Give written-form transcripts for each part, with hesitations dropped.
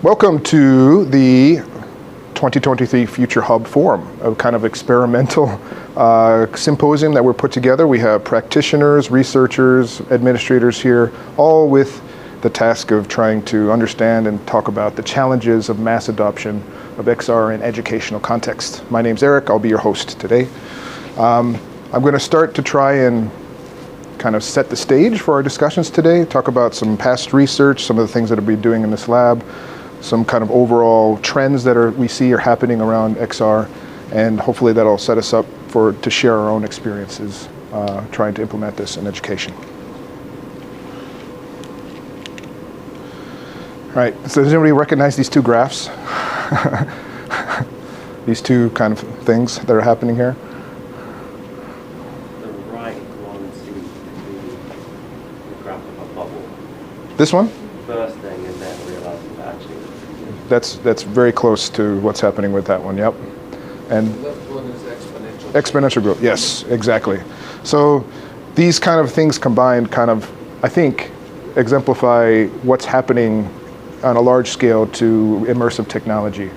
Welcome to the 2023 Future Hub Forum, a kind of experimental symposium that we're put together. We have practitioners, researchers, administrators here, all with the task of trying to understand and talk about the challenges of mass adoption of XR in educational context. My name's Eric, I'll be your host today. I'm going to start to try and kind of set the stage for our discussions today, talk about some past research, some of the things that we'll be doing in this lab, some kind of overall trends that we see are happening around XR, and hopefully that'll set us up to share our own experiences trying to implement this in education. All right, so does anybody recognize these two graphs? These two kind of things that are happening here? The right one seems to be the graph of a bubble. This one? First thing and then realizing that actually. That's very close to what's happening with that one, yep. And the left one is exponential. Exponential growth, yes, exactly. So these kind of things combined kind of, I think, exemplify what's happening on a large scale to immersive technology.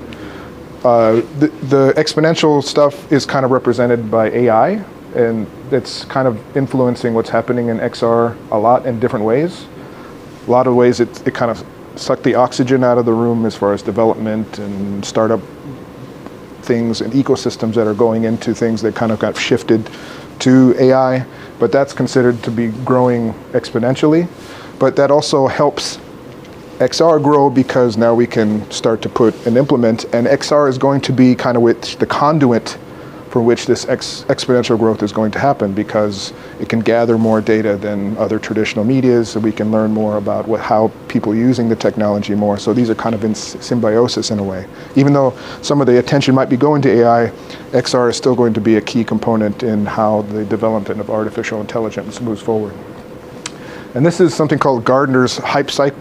The exponential stuff is kind of represented by AI, and it's kind of influencing what's happening in XR a lot in different ways. A lot of ways it kind of sucked the oxygen out of the room as far as development and startup things and ecosystems that are going into things that kind of got shifted to AI, but that's considered to be growing exponentially. But that also helps XR grow because now we can start to put and implement, and XR is going to be kind of the conduit for which this exponential growth is going to happen, because it can gather more data than other traditional medias, so we can learn more about how people are using the technology more. So these are kind of in symbiosis in a way. Even though some of the attention might be going to AI, XR is still going to be a key component in how the development of artificial intelligence moves forward. And this is something called Gartner's hype cycle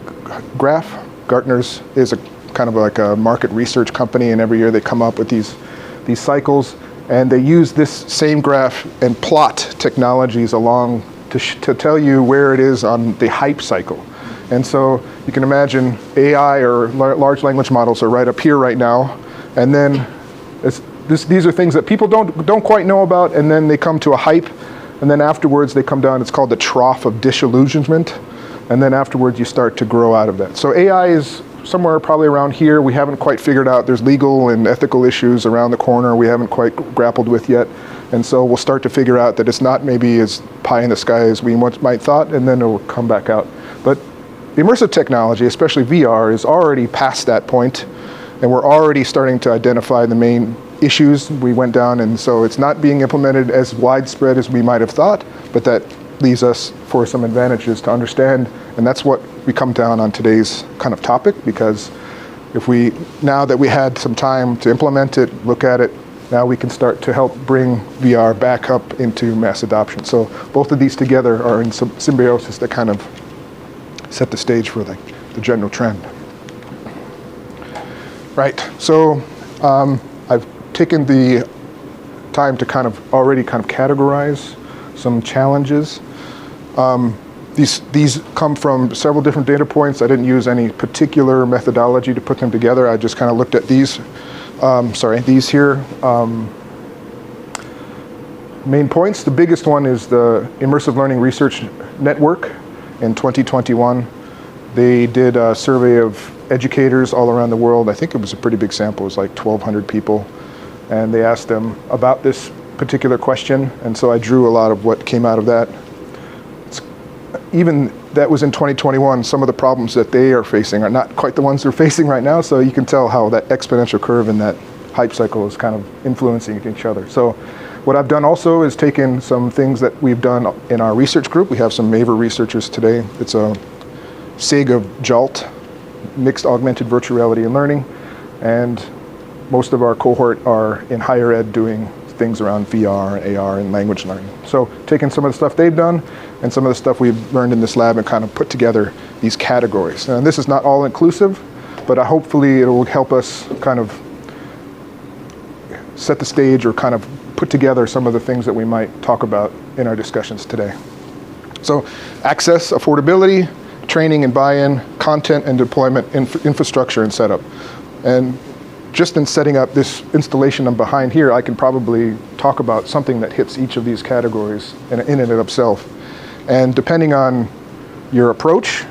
graph. Gartner's is a kind of like a market research company, and every year they come up with these cycles, and they use this same graph and plot technologies along to tell you where it is on the hype cycle. And so you can imagine AI or large language models are right up here right now, and then these are things that people don't quite know about, and then they come to a hype, and then afterwards they come down. It's called the trough of disillusionment, and then afterwards you start to grow out of that. So AI is somewhere probably around here. We haven't quite figured out. There's legal and ethical issues around the corner we haven't quite grappled with yet. And so we'll start to figure out that it's not maybe as pie in the sky as we might thought, and then it'll come back out. But immersive technology, especially VR, is already past that point, and we're already starting to identify the main issues we went down, and so it's not being implemented as widespread as we might have thought, but that leaves us for some advantages to understand, and that's what we come down on today's kind of topic, because now that we had some time to implement it, look at it, now we can start to help bring VR back up into mass adoption. So both of these together are in some symbiosis that kind of set the stage for the general trend. Right, so I've taken the time to already categorize some challenges. These come from several different data points. I didn't use any particular methodology to put them together. I just kind of looked at these here. Main points. The biggest one is the Immersive Learning Research Network in 2021. They did a survey of educators all around the world. I think it was a pretty big sample. It was like 1,200 people. And they asked them about this particular question, and so I drew a lot of what came out of that. Even that was in 2021, some of the problems that they are facing are not quite the ones they're facing right now, so you can tell how that exponential curve and that hype cycle is kind of influencing each other. So what I've done also is taken some things that we've done in our research group. We have some MAVER researchers today. It's a SIG of JALT, Mixed Augmented Virtual Reality and Learning, and most of our cohort are in higher ed doing things around VR, AR, and language learning. So taking some of the stuff they've done and some of the stuff we've learned in this lab and kind of put together these categories. And this is not all inclusive, but hopefully it will help us kind of set the stage or kind of put together some of the things that we might talk about in our discussions today. So access, affordability, training and buy-in, content and deployment, infrastructure and setup. And just in setting up this installation I'm behind here, I can probably talk about something that hits each of these categories in and of itself. And depending on your approach,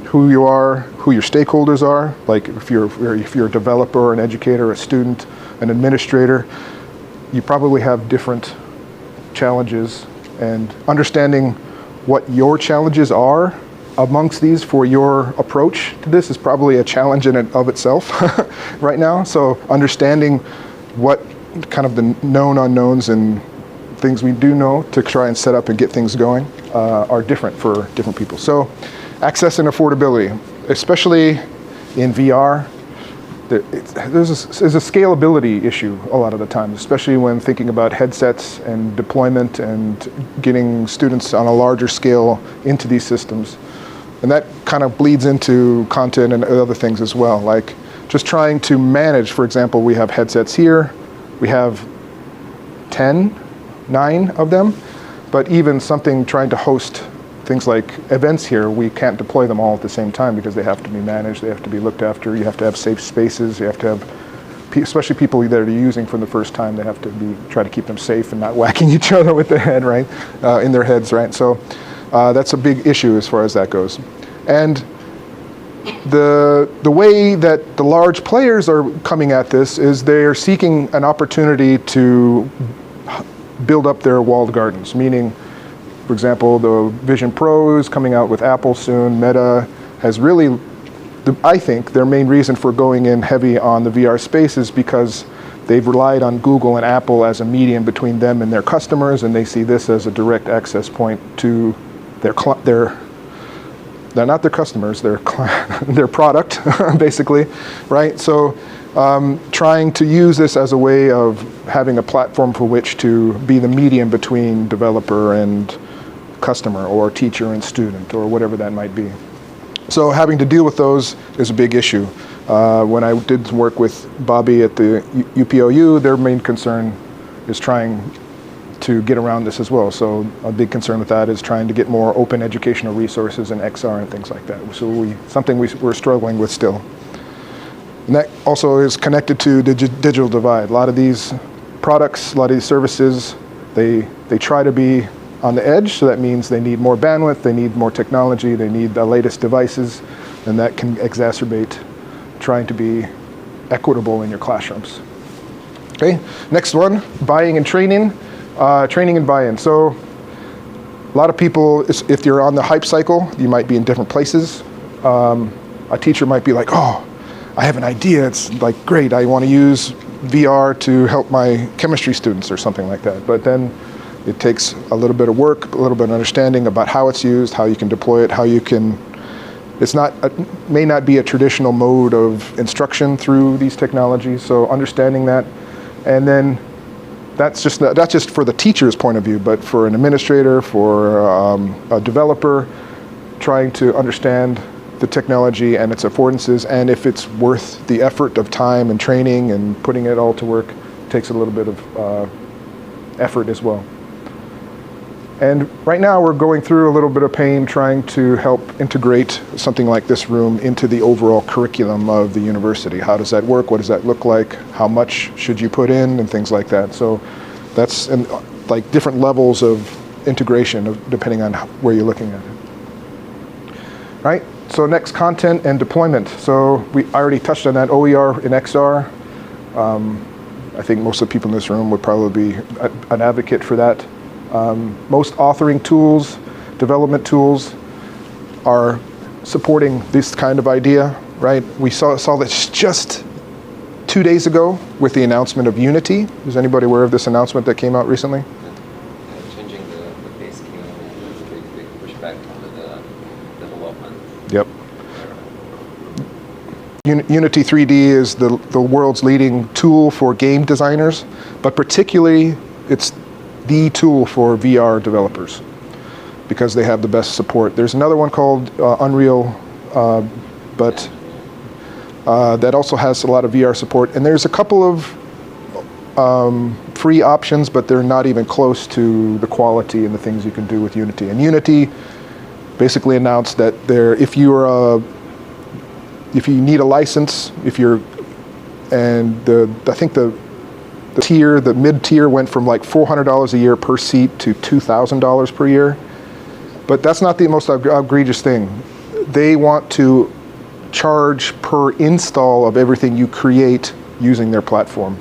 who you are, who your stakeholders are, like if you're a developer, an educator, a student, an administrator, you probably have different challenges, and understanding what your challenges are amongst these for your approach to this is probably a challenge in and of itself right now. So understanding what kind of the known unknowns and things we do know to try and set up and get things going are different for different people. So access and affordability, especially in VR, there's a scalability issue a lot of the time, especially when thinking about headsets and deployment and getting students on a larger scale into these systems. And that kind of bleeds into content and other things as well, like just trying to manage, for example, we have headsets here, we have 9 of them, but even something trying to host things like events here, we can't deploy them all at the same time because they have to be managed, they have to be looked after, you have to have safe spaces, you have to have, especially people that are using for the first time, they have to try to keep them safe and not whacking each other with the head, right, in their heads, right? So that's a big issue as far as that goes. And the way that the large players are coming at this is they're seeking an opportunity to build up their walled gardens, meaning, for example, the Vision Pro is coming out with Apple soon. Meta has really, I think, their main reason for going in heavy on the VR space is because they've relied on Google and Apple as a medium between them and their customers, and they see this as a direct access point to they're not their customers, their product, basically, right? So trying to use this as a way of having a platform for which to be the medium between developer and customer, or teacher and student, or whatever that might be. So having to deal with those is a big issue. When I did some work with Bobby at the UPOU, their main concern is trying to get around this as well. So a big concern with that is trying to get more open educational resources and XR and things like that. So something we're struggling with still. And that also is connected to the digital divide. A lot of these products, a lot of these services, they try to be on the edge, so that means they need more bandwidth, they need more technology, they need the latest devices, and that can exacerbate trying to be equitable in your classrooms. Okay, next one, buying and training. Training and buy-in. So a lot of people, if you're on the hype cycle, you might be in different places. A teacher might be like, oh, I have an idea, it's like great, I want to use VR to help my chemistry students or something like that. But then it takes a little bit of work, a little bit of understanding about how it's used, how you can deploy it, how you can, may not be a traditional mode of instruction through these technologies, so understanding that. And then that's just for the teacher's point of view, but for an administrator, for a developer, trying to understand the technology and its affordances, and if it's worth the effort of time and training and putting it all to work, takes a little bit of effort as well. And right now we're going through a little bit of pain trying to help integrate something like this room into the overall curriculum of the university. How does that work? What does that look like? How much should you put in, and things like that. So that's like different levels of integration depending on where you're looking at it. Right? So next, content and deployment. So I already touched on that, OER and XR. I think most of the people in this room would probably be an advocate for that. Most authoring tools, development tools are supporting this kind of idea, right? We saw this just 2 days ago with the announcement of Unity. Is anybody aware of this announcement that came out recently? Changing the base scheme is a big pushback on the development. Yep. Unity 3D is the world's leading tool for game designers, but particularly it's the tool for VR developers because they have the best support. There's another one called Unreal, but that also has a lot of VR support. And there's a couple of free options, but they're not even close to the quality and the things you can do with Unity. And Unity basically announced that if you need a license, I think the mid tier went from like $400 a year per seat to $2,000 per year. But that's not the most egregious thing. They want to charge per install of everything you create using their platform.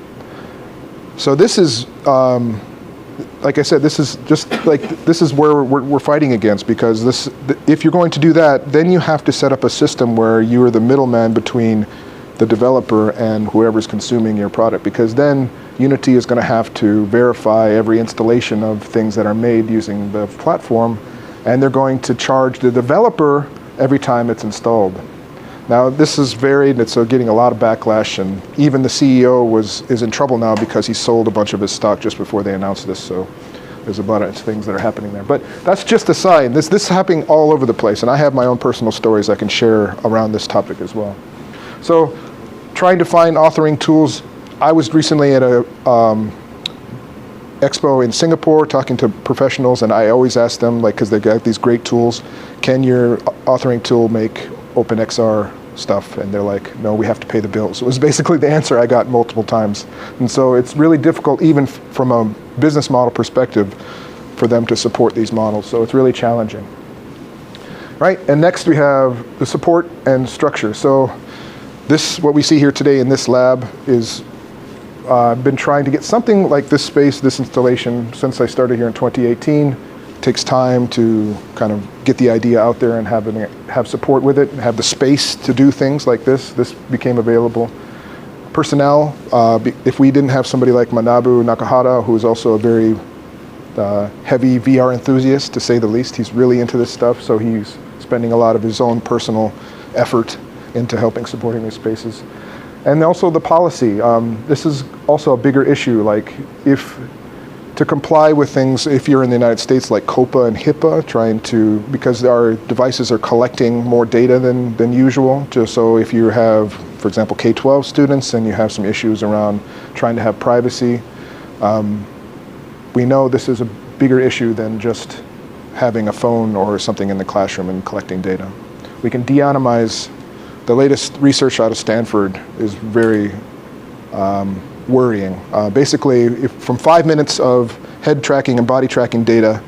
So this is, like I said, this is where we're fighting against, because if you're going to do that, then you have to set up a system where you are the middleman between the developer and whoever's consuming your product, because then Unity is going to have to verify every installation of things that are made using the platform, and they're going to charge the developer every time it's installed. Now this is varied, it's getting a lot of backlash, and even the CEO is in trouble now because he sold a bunch of his stock just before they announced this, so there's a bunch of things that are happening there. But that's just a sign. This is happening all over the place, and I have my own personal stories I can share around this topic as well. So trying to find authoring tools. I was recently at a expo in Singapore talking to professionals, and I always ask them, like, because they got these great tools, can your authoring tool make OpenXR stuff? And they're like, no, we have to pay the bills. It was basically the answer I got multiple times. And so it's really difficult, even from a business model perspective, for them to support these models. So it's really challenging. Right, and next we have the support and structure. So what we see here today in this lab is I've been trying to get something like this space, this installation, since I started here in 2018. It takes time to kind of get the idea out there and have support with it, and have the space to do things like this. This became available. Personnel, if we didn't have somebody like Manabu Nakahara, who is also a very heavy VR enthusiast, to say the least. He's really into this stuff, so he's spending a lot of his own personal effort into helping supporting these spaces. And also the policy. This is also a bigger issue, like to comply with things, if you're in the United States, like COPA and HIPAA, because our devices are collecting more data than usual. So if you have, for example, K-12 students, and you have some issues around trying to have privacy, we know this is a bigger issue than just having a phone or something in the classroom and collecting data. We can de-anonymize. The latest research out of Stanford is very worrying. Basically, from 5 minutes of head tracking and body tracking data,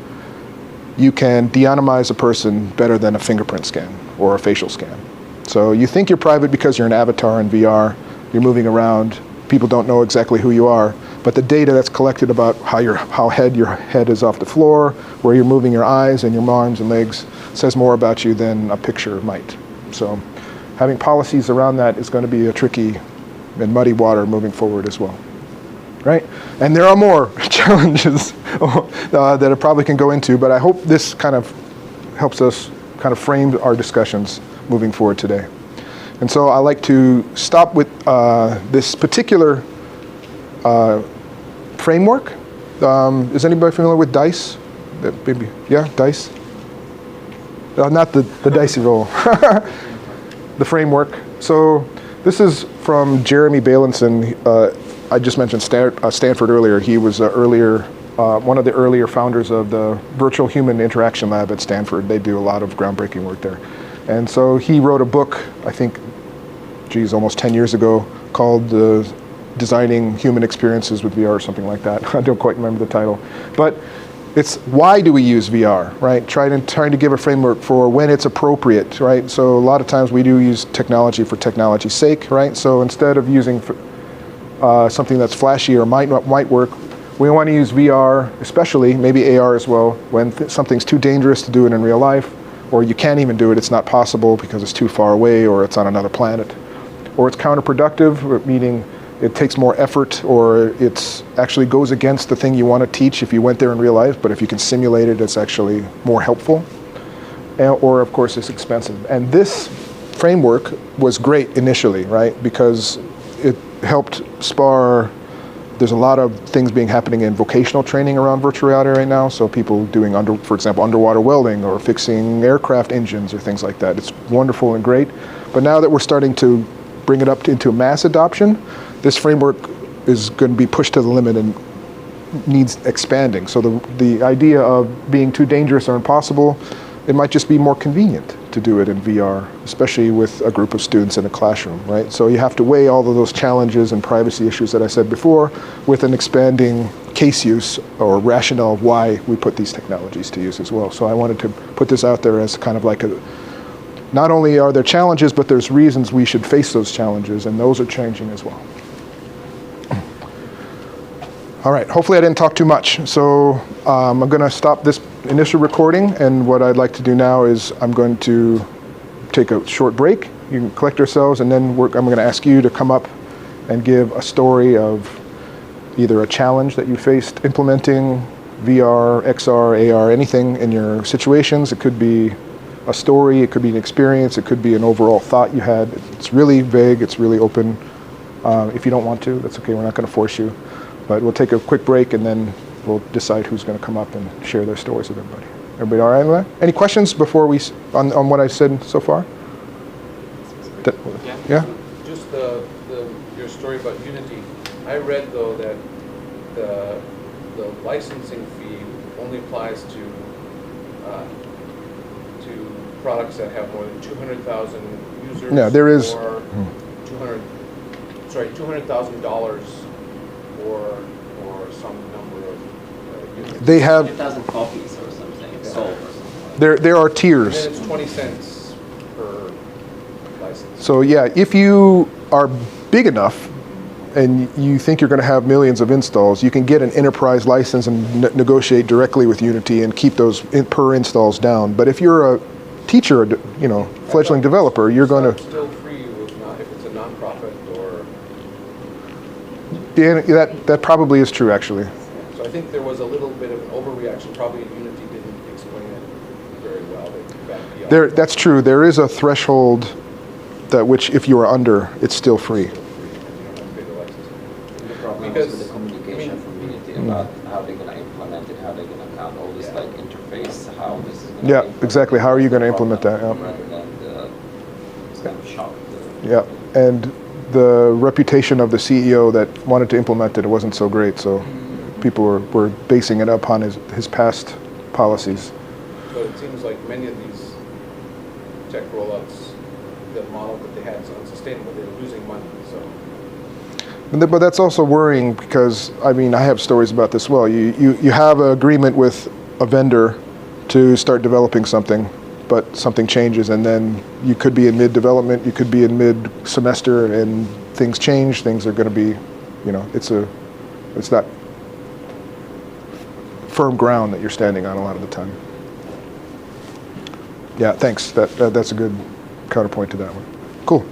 you can de-anonymize a person better than a fingerprint scan or a facial scan. So you think you're private because you're an avatar in VR, you're moving around, people don't know exactly who you are, but the data that's collected about how your head is off the floor, where you're moving your eyes and your arms and legs, says more about you than a picture might. So having policies around that is going to be a tricky and muddy water moving forward as well, right? And there are more challenges that I probably can go into, but I hope this kind of helps us kind of frame our discussions moving forward today. And so I like to stop with this particular framework. Is anybody familiar with DICE? Maybe, yeah, DICE? Not the dicey roll. The framework. So this is from Jeremy Bailenson. I just mentioned Stanford earlier. He was one of the earlier founders of the Virtual Human Interaction Lab at Stanford. They do a lot of groundbreaking work there. And so he wrote a book, I think, almost 10 years ago, called Designing Human Experiences with VR or something like that. I don't quite remember the title. But it's why do we use VR, right? Trying to give a framework for when it's appropriate, right? So a lot of times we do use technology for technology's sake, right? So instead of using something that's flashy or might work, we want to use VR, especially maybe AR as well, when something's too dangerous to do it in real life, or you can't even do it, it's not possible because it's too far away or it's on another planet. Or it's counterproductive, meaning it takes more effort, or it actually goes against the thing you want to teach if you went there in real life, but if you can simulate it, it's actually more helpful. Or of course it's expensive. And this framework was great initially, right? Because it helped spar, there's a lot of things happening in vocational training around virtual reality right now. So people doing, for example, underwater welding or fixing aircraft engines or things like that. It's wonderful and great. But now that we're starting to bring it up into mass adoption, this framework is going to be pushed to the limit and needs expanding. So the idea of being too dangerous or impossible it might just be more convenient to do it in VR, especially with a group of students in a classroom, right? So you have to weigh all of those challenges and privacy issues that I said before with an expanding case use or rationale of why we put these technologies to use as well. So I wanted to put this out there as kind of like not only are there challenges, but there's reasons we should face those challenges, and those are changing as well. All right, hopefully I didn't talk too much. So I'm going to stop this initial recording, and what I'd like to do now is I'm going to take a short break. You can collect yourselves, and then I'm going to ask you to come up and give a story of either a challenge that you faced implementing VR, XR, AR, anything in your situations. It could be a story, it could be an experience, it could be an overall thought you had. It's really vague, it's really open. If you don't want to, that's okay, we're not going to force you. But we'll take a quick break, and then we'll decide who's going to come up and share their stories with everybody. Everybody all right with that? Any questions before on what I said so far? Yeah? Just your story about Unity. I read, though, that the licensing fee only applies to products that have more than 200,000 users. Yeah, there is. Or $200,000 or some number of units. They have 100,000 copies or something sold or something. there are tiers. And then it's 20 cents per license. So yeah, if you are big enough and you think you're going to have millions of installs, you can get an enterprise license and negotiate directly with Unity and keep those per installs down. But if you're a teacher, fledgling developer, you're going to Still free if it's a nonprofit or. that probably is true actually. So I think there was a little bit of an overreaction. Probably Unity didn't explain it very well. That's true. There is a threshold that which if you are under, it's still free. The problem is with the communication from Unity about how they're going to implement it, how they're going to count all this like interface, how this is going to Yeah, exactly. How are you going to implement that? Yeah. Rather than it's kind of shock. Yeah, and the reputation of the CEO that wanted to implement it wasn't so great, so people were basing it upon his past policies. But it seems like many of these tech rollouts, the model that they had is unsustainable. They were losing money. So. But that's also worrying because, I have stories about this as well. You have an agreement with a vendor to start developing something, but something changes, and then you could be in mid-development, you could be in mid-semester, and things change. Things are going to be, it's that firm ground that you're standing on a lot of the time. Yeah, thanks. That's a good counterpoint to that one. Cool.